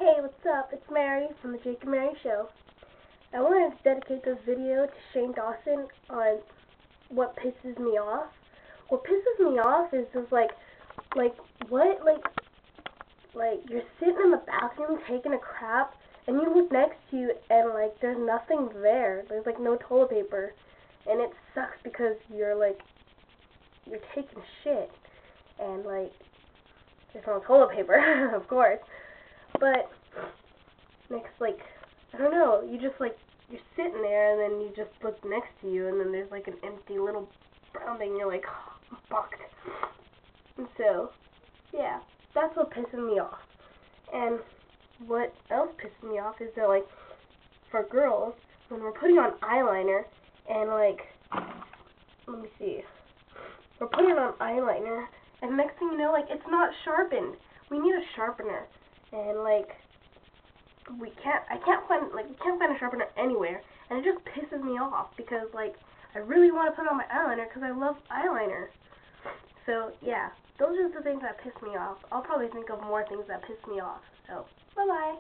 Hey, what's up? It's Mary from the Jake and Mary Show. I wanted to dedicate this video to Shane Dawson on what pisses me off. What pisses me off is just what? You're sitting in the bathroom taking a crap, and you look next to you, and, there's nothing there. There's, no toilet paper. And it sucks because you're taking shit. And, there's no toilet paper, of course. But next, I don't know, you're sitting there, and then you just look next to you, and then there's an empty little brown thing. You're like, oh, I'm fucked. And so, yeah, that's what pisses me off. And what else pisses me off is that, for girls, when we're putting on eyeliner, and let me see, we're putting on eyeliner, and next thing you know, it's not sharpened. We need a sharpener. And we can't find a sharpener anywhere, and it just pisses me off because I really want to put on my eyeliner because I love eyeliner. So yeah, those are the things that piss me off. I'll probably think of more things that piss me off. So bye bye.